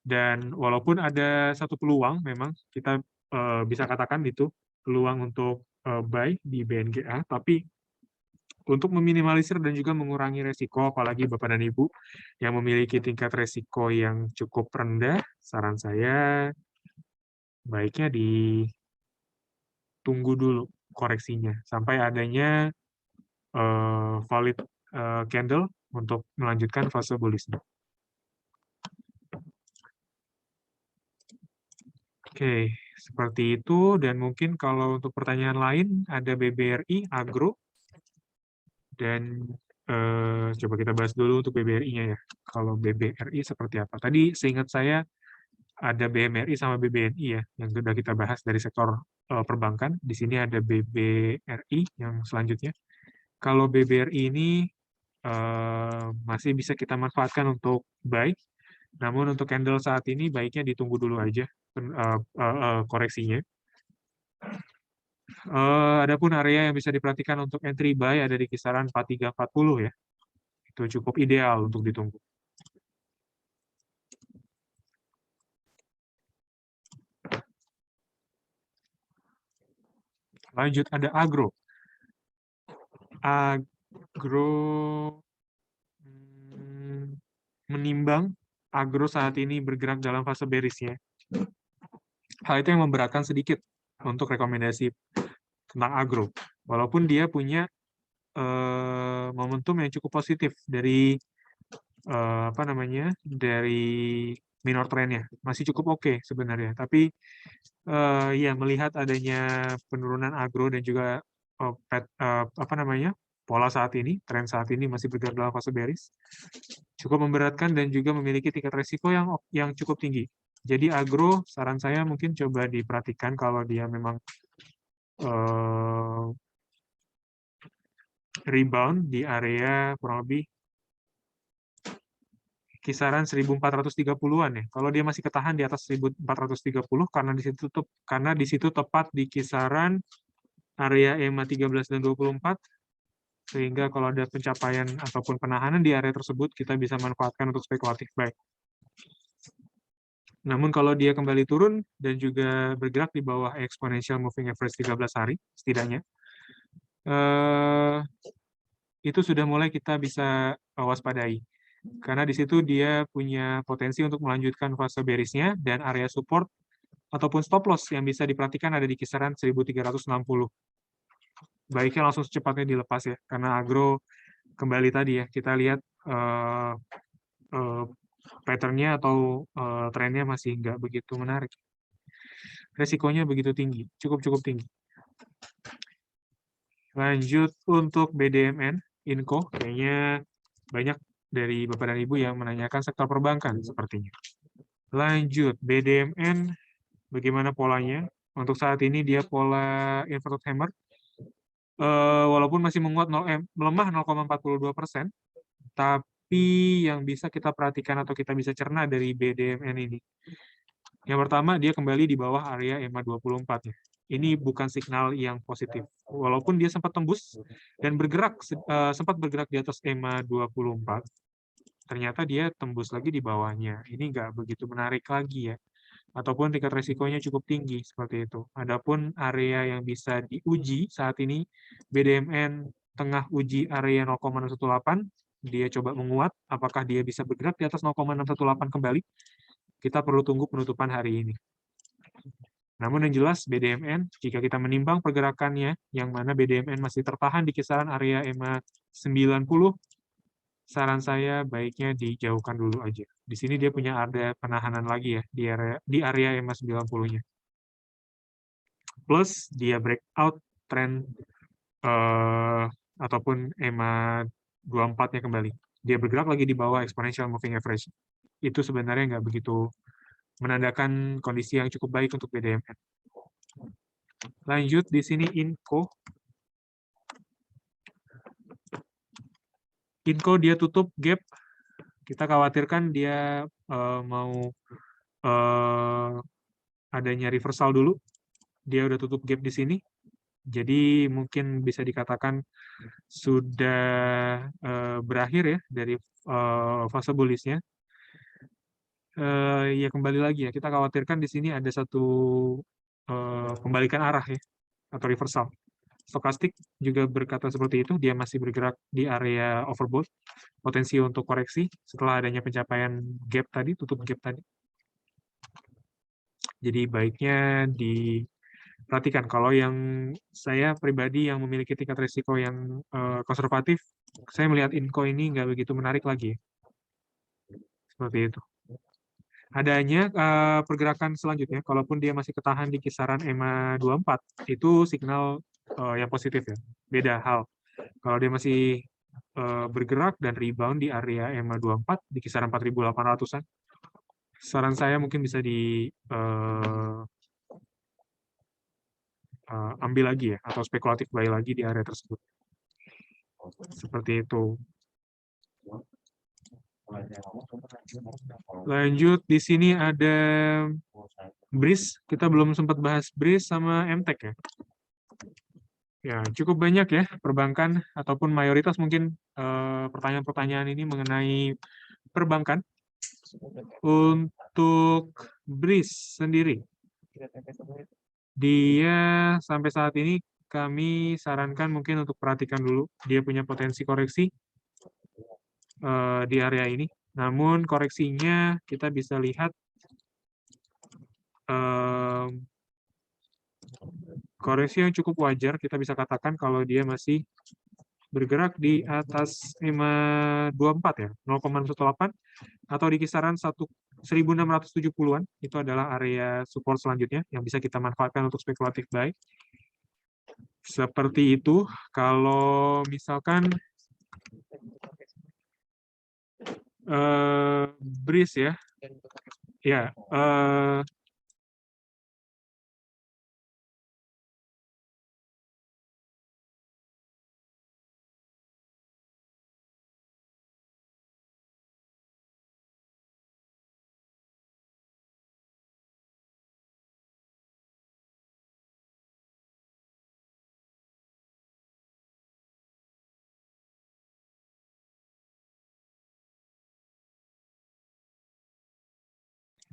Dan walaupun ada satu peluang, memang kita bisa katakan itu peluang untuk buy di BNGA, tapi untuk meminimalisir dan juga mengurangi resiko, apalagi Bapak dan Ibu yang memiliki tingkat resiko yang cukup rendah, saran saya baiknya ditunggu dulu koreksinya sampai adanya valid candle untuk melanjutkan fase bullish. Oke, seperti itu. Dan mungkin kalau untuk pertanyaan lain, ada BBRI, Agro. Dan coba kita bahas dulu untuk BBRI-nya ya. Kalau BBRI seperti apa? Tadi seingat saya ada BMRI sama BBNI ya, yang sudah kita bahas dari sektor perbankan. Di sini ada BBRI yang selanjutnya. Kalau BBRI ini masih bisa kita manfaatkan untuk buy. Namun untuk candle saat ini baiknya ditunggu dulu aja koreksinya. Adapun area yang bisa diperhatikan untuk entry buy ada di kisaran 4340 ya. Itu cukup ideal untuk ditunggu. Lanjut ada agro. Agro menimbang agro saat ini bergerak dalam fase bearish-nya. Hal itu yang memberatkan sedikit untuk rekomendasi tentang agro. Walaupun dia punya momentum yang cukup positif dari dari minor trend-nya. Masih cukup oke sebenarnya. Tapi ya melihat adanya penurunan agro dan juga pola saat ini, tren saat ini masih bergerak dalam fase bearish, cukup memberatkan dan juga memiliki tingkat resiko yang cukup tinggi. Jadi agro, saran saya mungkin coba diperhatikan kalau dia memang rebound di area kurang lebih kisaran 1430-an ya. Kalau dia masih ketahan di atas 1430 karena di situ tepat di kisaran area EMA 13 dan 24, sehingga kalau ada pencapaian ataupun penahanan di area tersebut, kita bisa manfaatkan untuk spekulatif buy. Namun kalau dia kembali turun dan juga bergerak di bawah exponential moving average 13 hari, setidaknya, itu sudah mulai kita bisa waspadai. karena di situ dia punya potensi untuk melanjutkan fase bearish-nya dan area support ataupun stop loss yang bisa diperhatikan ada di kisaran 1360. Baiknya langsung secepatnya dilepas ya, karena agro kembali tadi ya, kita lihat pattern-nya atau trennya masih nggak begitu menarik. Resikonya begitu tinggi, cukup tinggi. Lanjut untuk BDMN, Inco, kayaknya banyak dari Bapak dan Ibu yang menanyakan sektor perbankan sepertinya. Lanjut, BDMN, bagaimana polanya? Untuk saat ini dia pola inverted hammer, walaupun masih menguat melemah 0,42%, tapi yang bisa kita perhatikan atau kita bisa cerna dari BDMN ini. Yang pertama, dia kembali di bawah area EMA 24 ya. Ini bukan signal yang positif. Walaupun dia sempat tembus dan sempat bergerak di atas EMA 24, ternyata dia tembus lagi di bawahnya. Ini nggak begitu menarik lagi ya. Ataupun tingkat resikonya cukup tinggi seperti itu. Adapun area yang bisa diuji saat ini, BDMN tengah uji area 0,618, dia coba menguat, apakah dia bisa bergerak di atas 0,618 kembali? Kita perlu tunggu penutupan hari ini. Namun yang jelas BDMN, jika kita menimbang pergerakannya, yang mana BDMN masih tertahan di kisaran area EMA 90, saran saya baiknya dijauhkan dulu aja. Di sini dia punya ada penahanan lagi ya, di area EMA 90-nya. Plus, dia breakout trend ataupun EMA 24-nya kembali. Dia bergerak lagi di bawah exponential moving average. Itu sebenarnya nggak begitu menandakan kondisi yang cukup baik untuk BDMN. Lanjut di sini Inco. Inco dia tutup gap. Kita khawatirkan dia mau adanya reversal dulu. Dia udah tutup gap di sini. Jadi mungkin bisa dikatakan sudah berakhir ya dari fase bullish-nya. Ya kembali lagi ya, kita khawatirkan di sini ada satu pembalikan arah ya, atau reversal. Stokastik juga berkata seperti itu, dia masih bergerak di area overbought, potensi untuk koreksi setelah adanya pencapaian gap tadi, tutup gap tadi. Jadi baiknya diperhatikan. Kalau yang saya pribadi yang memiliki tingkat risiko yang konservatif, saya melihat Inco ini nggak begitu menarik lagi. Seperti itu. Adanya pergerakan selanjutnya, kalaupun dia masih ketahan di kisaran EMA 24, itu signal yang positif ya. Beda hal. Kalau dia masih bergerak dan rebound di area EMA 24 di kisaran 4.800-an, saran saya mungkin bisa ambil lagi ya, atau spekulatif buy lagi di area tersebut. Seperti itu. Lanjut, di sini ada BRIS. Kita belum sempat bahas BRIS sama MTEK ya. Ya, cukup banyak ya perbankan ataupun mayoritas mungkin pertanyaan-pertanyaan ini mengenai perbankan. Untuk BRIS sendiri, dia sampai saat ini kami sarankan mungkin untuk perhatikan dulu. Dia punya potensi koreksi di area ini. Namun koreksinya kita bisa lihat koreksi yang cukup wajar. Kita bisa katakan kalau dia masih bergerak di atas EMA 24 ya, 0,18 atau di kisaran 1670-an, itu adalah area support selanjutnya yang bisa kita manfaatkan untuk spekulatif buy. Seperti itu. Kalau misalkan BRIS ya. Ya,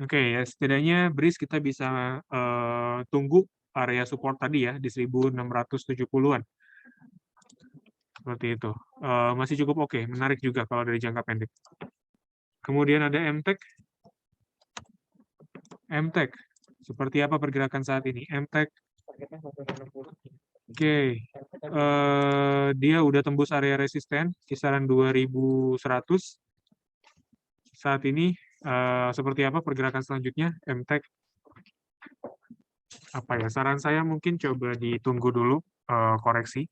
oke, ya setidaknya BRIS kita bisa tunggu area support tadi ya di 1670-an. Seperti itu. Masih cukup oke, menarik juga kalau dari jangka pendek. Kemudian ada MTEK. MTEK. Seperti apa pergerakan saat ini? MTEK. Oke. Dia udah tembus area resisten kisaran 2100. Saat ini seperti apa pergerakan selanjutnya? MTEK. Apa ya? Saran saya mungkin coba ditunggu dulu koreksi.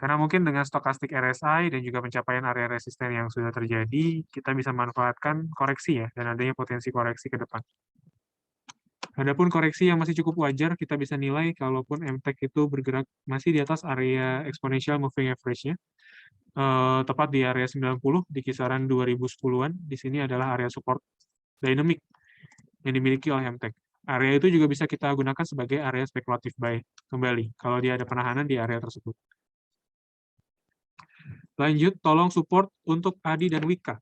Karena mungkin dengan stokastik RSI dan juga pencapaian area resisten yang sudah terjadi, kita bisa manfaatkan koreksi ya, dan adanya potensi koreksi ke depan. Adapun koreksi yang masih cukup wajar, kita bisa nilai kalaupun MTEK itu bergerak masih di atas area exponential moving average-nya, tepat di area 90, di kisaran 2010-an. Di sini adalah area support dynamic yang dimiliki oleh MTEK. Area itu juga bisa kita gunakan sebagai area spekulatif buy kembali, kalau dia ada penahanan di area tersebut. Lanjut, tolong support untuk ADI dan Wika.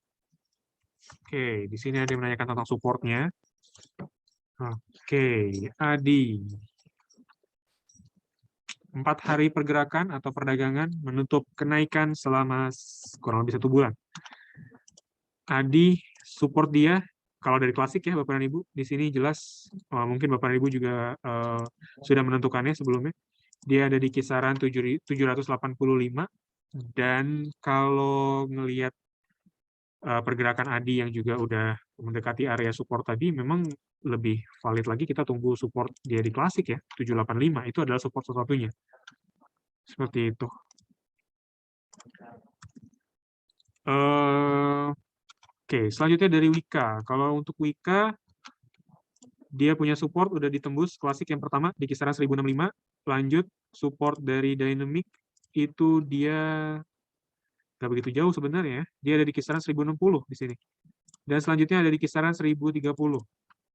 Oke, di sini ada yang menanyakan tentang supportnya. Oke, ADI. 4 hari pergerakan atau perdagangan menutup kenaikan selama kurang lebih 1 bulan. ADI, support dia, kalau dari klasik ya Bapak dan Ibu, di sini jelas, mungkin Bapak dan Ibu juga sudah menentukannya sebelumnya. Dia ada di kisaran 785, dan kalau ngelihat pergerakan ADI yang juga udah mendekati area support tadi, memang lebih valid lagi kita tunggu support dia di klasik ya, 785, itu adalah support satu-satunya. Seperti itu. Oke, selanjutnya dari Wika. Kalau untuk Wika, dia punya support udah ditembus klasik yang pertama di kisaran 1065. Lanjut, support dari Dynamic itu dia nggak begitu jauh sebenarnya. Dia ada di kisaran 1060 di sini. Dan selanjutnya ada di kisaran 1030.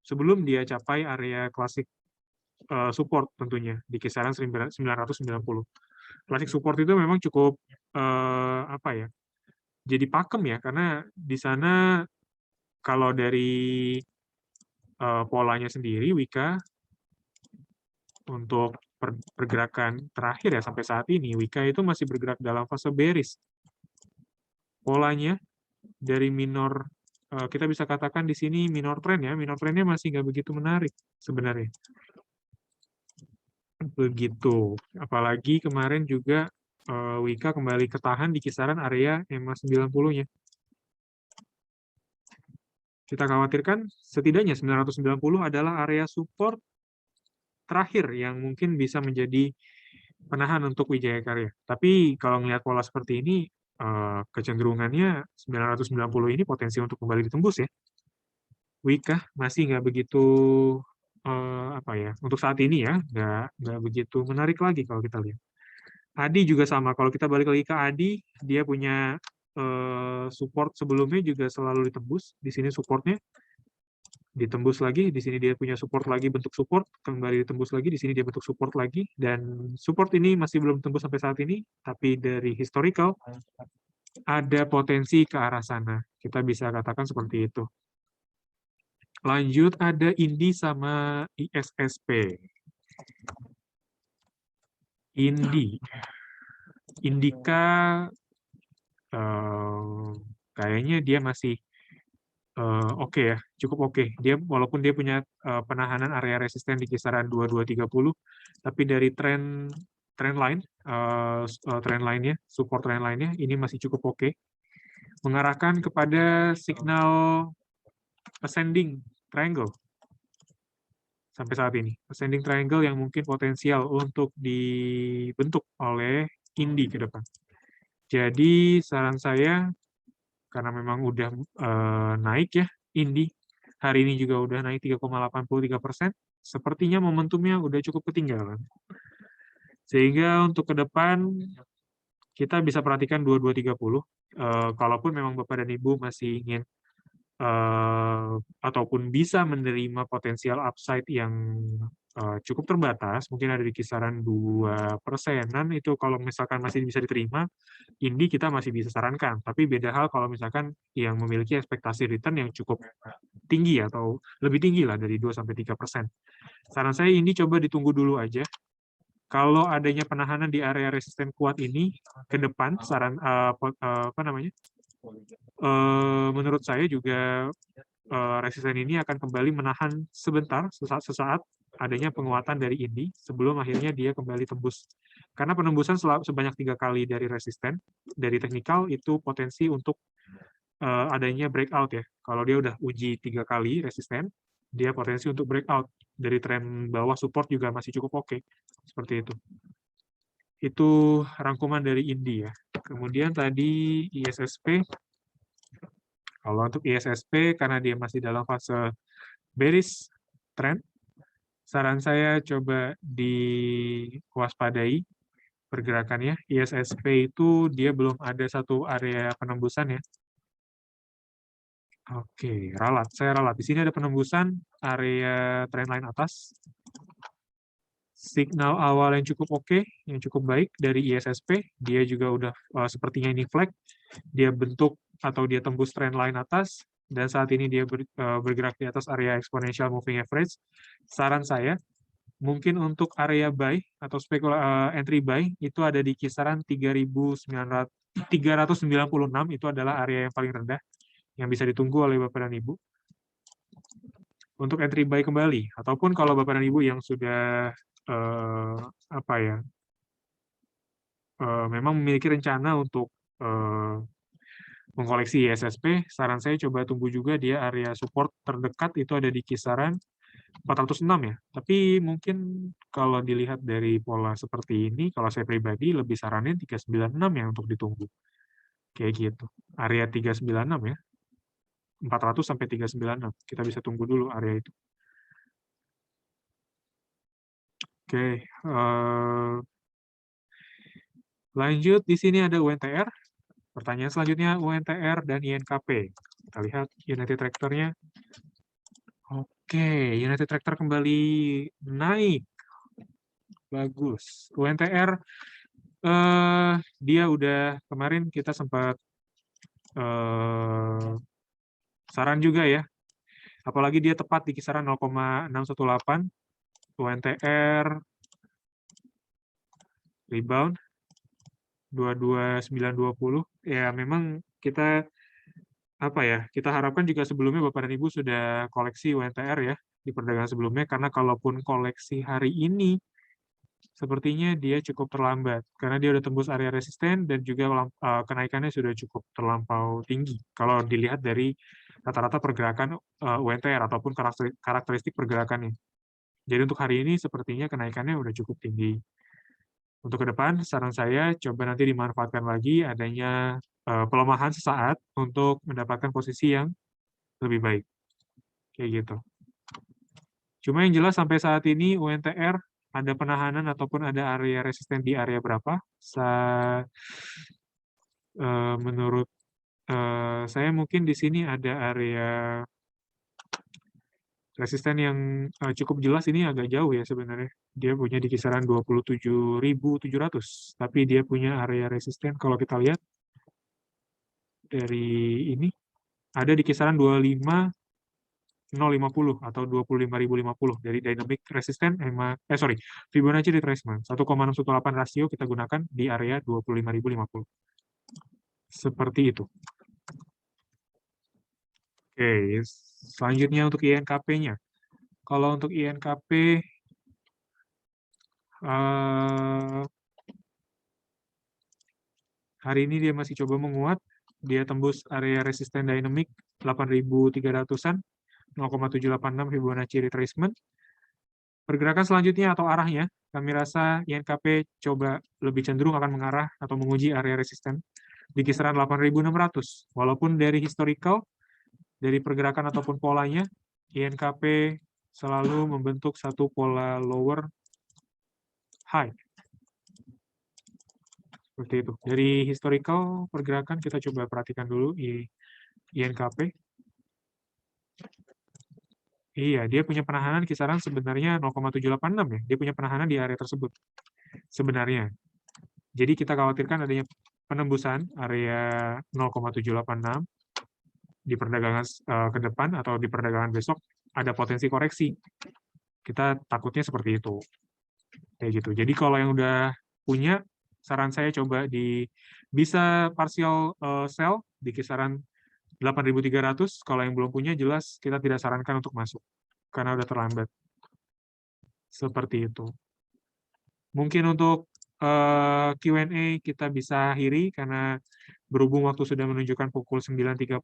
Sebelum dia capai area klasik support tentunya di kisaran 990. Klasik support itu memang cukup apa ya? Jadi pakem ya, karena di sana kalau dari polanya sendiri, Wika untuk pergerakan terakhir ya sampai saat ini, Wika itu masih bergerak dalam fase bearish. Polanya dari minor, kita bisa katakan di sini minor trend ya, minor trendnya masih nggak begitu menarik sebenarnya. Begitu. Apalagi kemarin juga Wika kembali ketahan di kisaran area EMA 90-nya. Kita khawatirkan setidaknya 990 adalah area support terakhir yang mungkin bisa menjadi penahan untuk Wijaya Karya. Tapi kalau melihat pola seperti ini, kecenderungannya 990 ini potensi untuk kembali ditembus ya. Wika masih nggak begitu apa ya, untuk saat ini ya, nggak begitu menarik lagi kalau kita lihat. Adi juga sama, kalau kita balik lagi ke Adi, dia punya support sebelumnya juga selalu ditembus. Di sini supportnya ditembus lagi, di sini dia punya support lagi, bentuk support, kembali ditembus lagi, di sini dia bentuk support lagi, dan support ini masih belum tembus sampai saat ini, tapi dari historical, ada potensi ke arah sana. Kita bisa katakan seperti itu. Lanjut, ada Indi sama ISSP. Indi. Indika, kayaknya dia masih oke ya, cukup oke. Dia walaupun dia punya penahanan area resisten di kisaran 2230, tapi dari trend line-nya, support trend line-nya ini masih cukup oke. Mengarahkan kepada signal ascending triangle sampai saat ini. Ascending triangle yang mungkin potensial untuk dibentuk oleh Indi ke depan. Jadi saran saya, karena memang udah naik ya, Indi hari ini juga udah naik 3,83%, sepertinya momentumnya udah cukup ketinggalan. Sehingga untuk ke depan, kita bisa perhatikan 2230. Kalaupun memang Bapak dan Ibu masih ingin ataupun bisa menerima potensial upside yang cukup terbatas, mungkin ada di kisaran 2%-an, itu kalau misalkan masih bisa diterima, Indi kita masih bisa sarankan. Tapi beda hal kalau misalkan yang memiliki ekspektasi return yang cukup tinggi atau lebih tinggi lah dari 2-3%. Saran saya Indi coba ditunggu dulu aja. Kalau adanya penahanan di area resisten kuat ini ke depan, saran apa namanya? Menurut saya juga resisten ini akan kembali menahan sebentar, sesaat adanya penguatan dari ini sebelum akhirnya dia kembali tembus. Karena penembusan sebanyak 3 kali dari resisten, dari teknikal itu potensi untuk adanya breakout ya. Kalau dia udah uji 3 kali resisten, dia potensi untuk breakout. Dari tren bawah support juga masih cukup oke. Seperti itu. Itu rangkuman dari Indi ya. Kemudian tadi ISSP. Kalau untuk ISSP, karena dia masih dalam fase bearish trend, saran saya coba diwaspadai pergerakannya. ISSP itu dia belum ada satu area penembusan ya. Oke, ralat. Saya ralat. Di sini ada penembusan area trendline atas. Signal awal yang cukup oke, yang cukup baik dari ISSP. Dia juga udah sepertinya ini flag. Dia bentuk atau dia tembus trendline atas. Dan saat ini dia bergerak di atas area exponential moving average. Saran saya, mungkin untuk area buy atau entry buy itu ada di kisaran 3.396, itu adalah area yang paling rendah yang bisa ditunggu oleh Bapak dan Ibu untuk entry buy kembali, ataupun kalau Bapak dan Ibu yang sudah memang memiliki rencana untuk mengkoleksi ISSP, saran saya coba tunggu juga dia area support terdekat itu ada di kisaran 406 ya. Tapi mungkin kalau dilihat dari pola seperti ini, kalau saya pribadi lebih saranin 396 ya untuk ditunggu. Kayak gitu. Area 396 ya. 400 sampai 396. Kita bisa tunggu dulu area itu. Oke. Lanjut, di sini ada UNTR. Pertanyaan selanjutnya, UNTR dan INKP. Kita lihat United Tractor-nya. Oke, United Tractor kembali naik. Bagus. UNTR, dia udah kemarin kita sempat saran juga ya. Apalagi dia tepat di kisaran 0,618. UNTR rebound 22920. Ya memang kita kita harapkan juga sebelumnya Bapak dan Ibu sudah koleksi UNTR ya di perdagangan sebelumnya, karena kalaupun koleksi hari ini sepertinya dia cukup terlambat karena dia udah tembus area resisten dan juga kenaikannya sudah cukup terlampau tinggi kalau dilihat dari rata-rata pergerakan UNTR ataupun karakteristik pergerakannya. Jadi untuk hari ini sepertinya kenaikannya udah cukup tinggi. Untuk ke depan, saran saya coba nanti dimanfaatkan lagi adanya pelemahan sesaat untuk mendapatkan posisi yang lebih baik. Kayak gitu. Cuma yang jelas sampai saat ini UNTR ada penahanan ataupun ada area resisten di area berapa? Menurut saya mungkin di sini ada area resisten yang cukup jelas, ini agak jauh ya sebenarnya. Dia punya di kisaran 27.700, tapi dia punya area resisten kalau kita lihat dari ini ada di kisaran 25.050 atau 25.050 dari dynamic resisten Fibonacci retracement 1,618 rasio kita gunakan di area 25.050. Seperti itu. Oke, selanjutnya untuk INKP-nya. Kalau untuk INKP hari ini dia masih coba menguat, dia tembus area resisten dynamic 8.300-an, 0,786 Fibonacci retracement. Pergerakan selanjutnya atau arahnya, kami rasa INKP coba lebih cenderung akan mengarah atau menguji area resisten di kisaran 8.600. Walaupun dari historical, dari pergerakan ataupun polanya, INKP selalu membentuk satu pola lower high. Seperti itu. Dari historical pergerakan kita coba perhatikan dulu INKP. Iya, dia punya penahanan kisaran sebenarnya 0,786 ya. Dia punya penahanan di area tersebut sebenarnya. Jadi kita khawatirkan adanya penembusan area 0,786 di perdagangan ke depan atau di perdagangan besok ada potensi koreksi. Kita takutnya seperti itu. Kayak gitu. Jadi kalau yang udah punya saran saya coba bisa partial sell di kisaran 8.300. Kalau yang belum punya, jelas kita tidak sarankan untuk masuk, karena udah terlambat. Seperti itu. Mungkin untuk Q&A kita bisa akhiri, karena berhubung waktu sudah menunjukkan pukul 9.34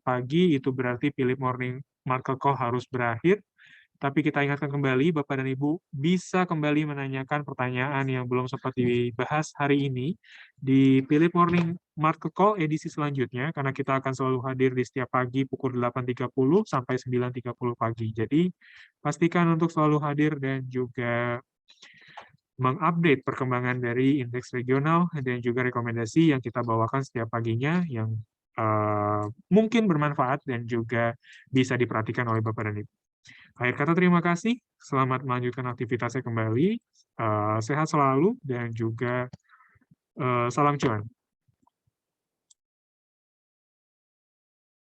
pagi, itu berarti Philip Morning Market Call harus berakhir. Tapi kita ingatkan kembali, Bapak dan Ibu bisa kembali menanyakan pertanyaan yang belum sempat dibahas hari ini di Philip Morning Market Call edisi selanjutnya, karena kita akan selalu hadir di setiap pagi pukul 8.30 sampai 9.30 pagi. Jadi, pastikan untuk selalu hadir dan juga mengupdate perkembangan dari indeks regional dan juga rekomendasi yang kita bawakan setiap paginya yang mungkin bermanfaat dan juga bisa diperhatikan oleh Bapak dan Ibu. Akhir kata, terima kasih. Selamat melanjutkan aktivitasnya kembali. Sehat selalu dan juga salam cuan.